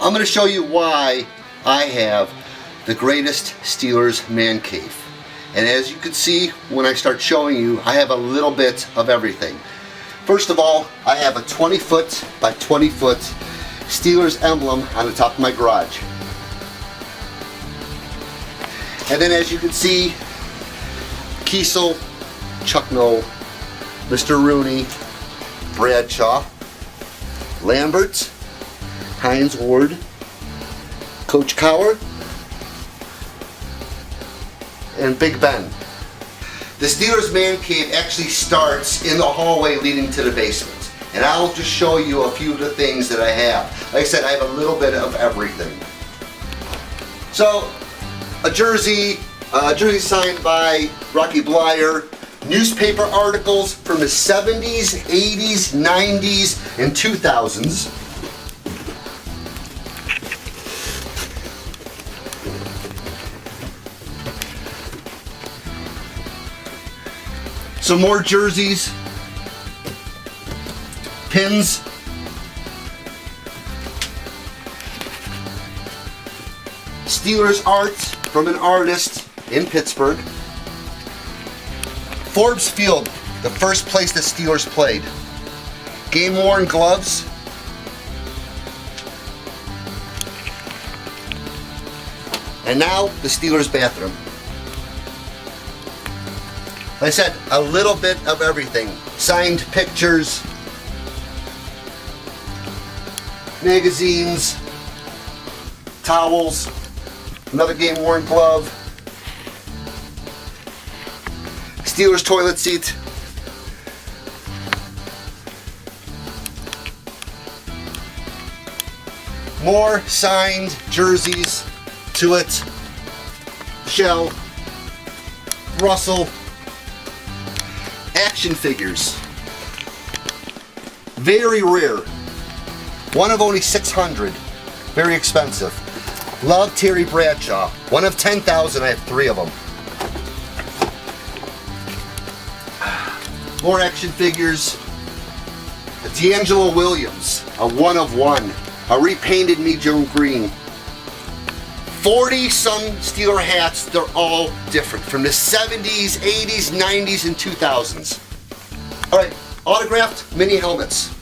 I'm going to show you why I have the greatest Steelers man cave. And as you can see when I start showing you, I have a little bit of everything. First of all, I have a 20 foot by 20 foot Steelers emblem on the top of my garage. And then as you can see, Kiesel, Chuck Noll, Mr. Rooney, Bradshaw, Lambert, Hines Ward, Coach Cowher, and Big Ben. The Steelers man cave actually starts in the hallway leading to the basement. And I'll just show you a few of the things that I have. Like I said, I have a little bit of everything. So, a jersey signed by Rocky Bleier, newspaper articles from the 70s, 80s, 90s, and 2000s. Some more jerseys, pins, Steelers art from an artist in Pittsburgh, Forbes Field, the first place the Steelers played, game-worn gloves, and now the Steelers bathroom. Like I said, a little bit of everything. Signed pictures, magazines, towels, another game-worn glove, Steelers toilet seat, more signed jerseys, Tuitt, Shell, Russell, action figures, very rare, one of only 600, very expensive. Love Terry Bradshaw, one of 10,000, I have 3 of them. More action figures, D'Angelo Williams, a 1 of 1, a repainted medium green. 40 some Steeler hats, they're all different, from the 70s, 80s, 90s, and 2000s. Alright, autographed mini helmets.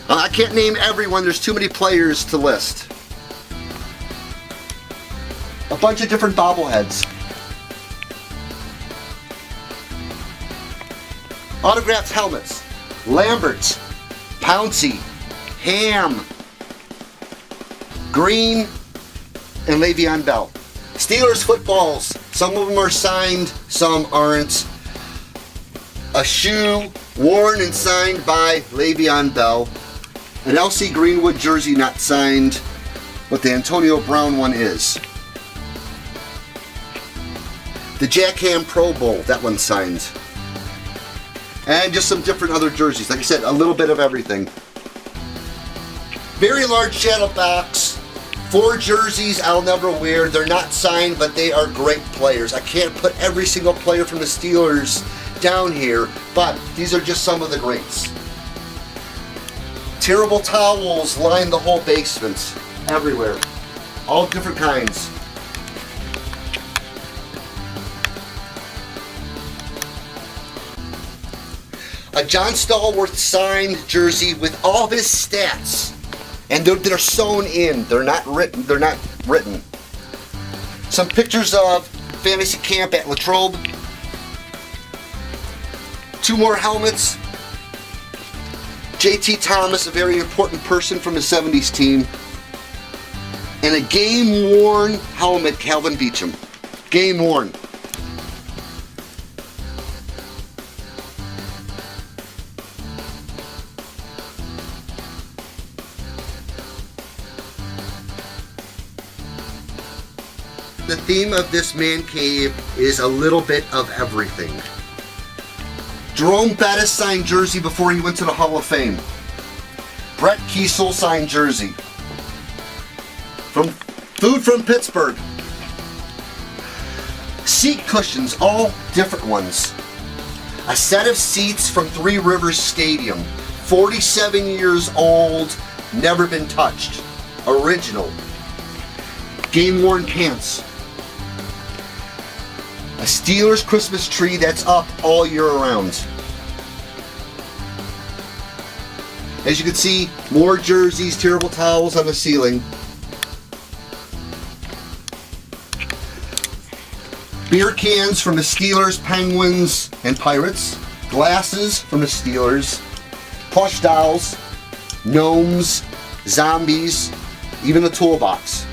I can't name everyone, there's too many players to list. A bunch of different bobbleheads. Autographed helmets. Lambert, Pouncey, Ham, Green, and Le'Veon Bell. Steelers footballs. Some of them are signed, some aren't. A shoe worn and signed by Le'Veon Bell. An LC Greenwood jersey not signed, but the Antonio Brown one is. The Jack Ham Pro Bowl, that one's signed. And just some different other jerseys. Like I said, a little bit of everything. Very large shadow box. 4 jerseys I'll never wear. They're not signed, but they are great players. I can't put every single player from the Steelers down here, but these are just some of the greats. Terrible towels line the whole basement, everywhere. All different kinds. A John Stallworth signed jersey with all his stats. And they're sewn in. They're not written. Some pictures of fantasy camp at Latrobe. 2 more helmets. J.T. Thomas, a very important person from the 70s team. And a game-worn helmet, Calvin Beecham. Game-worn. The theme of this man cave is a little bit of everything. Jerome Bettis signed jersey before he went to the Hall of Fame. Brett Kiesel signed jersey. From Food from Pittsburgh. Seat cushions, all different ones. A set of seats from Three Rivers Stadium. 47 years old, never been touched. Original. Game worn pants. A Steelers Christmas tree that's up all year round. As you can see, more jerseys, terrible towels on the ceiling. Beer cans from the Steelers, Penguins, and Pirates. Glasses from the Steelers. Plush dolls. Gnomes. Zombies. Even a toolbox.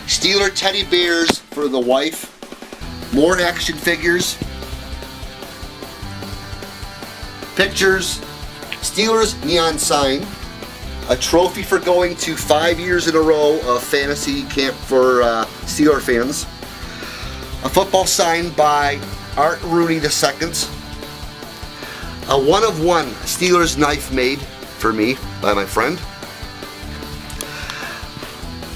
Steeler teddy bears for the wife. More action figures. Pictures. Steelers neon sign. A trophy for going to 5 years in a row of fantasy camp for Steeler fans. A football sign by Art Rooney II. A 1-of-1 Steelers knife made for me by my friend.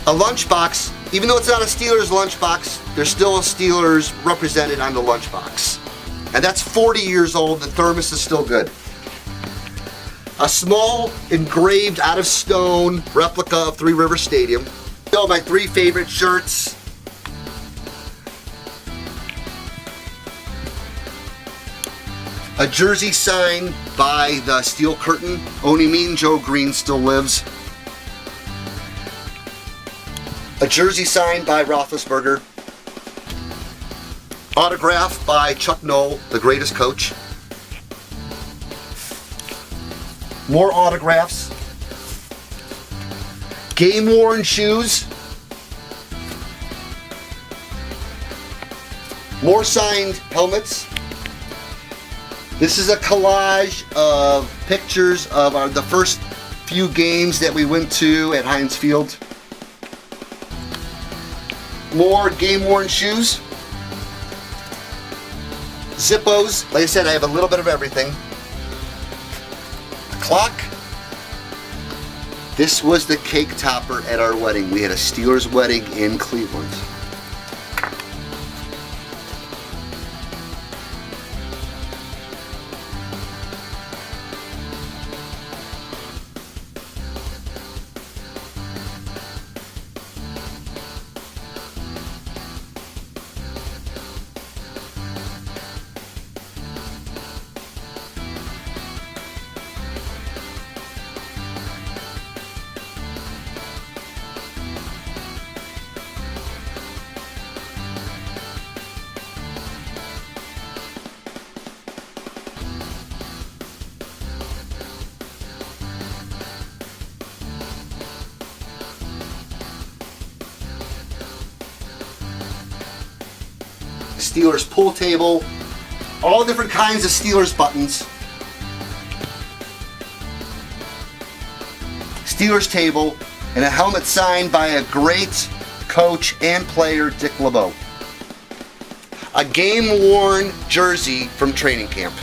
A lunchbox. Even though it's not a Steelers lunchbox, there's still a Steelers represented on the lunchbox. And that's 40 years old. The thermos is still good. A small, engraved out of stone replica of Three River Stadium. Still my 3 favorite shirts. A jersey sign by the Steel Curtain. Only Mean Joe Green still lives. A jersey signed by Roethlisberger. Autograph by Chuck Noll, the greatest coach. More autographs. Game-worn shoes. More signed helmets. This is a collage of pictures of the first few games that we went to at Heinz Field. More game-worn shoes. Zippos. Like I said, I have a little bit of everything. A clock. This was the cake topper at our wedding. We had a Steelers wedding in Cleveland. Steelers pool table, all different kinds of Steelers buttons. Steelers table, and a helmet signed by a great coach and player, Dick LeBeau. A game-worn jersey from training camp.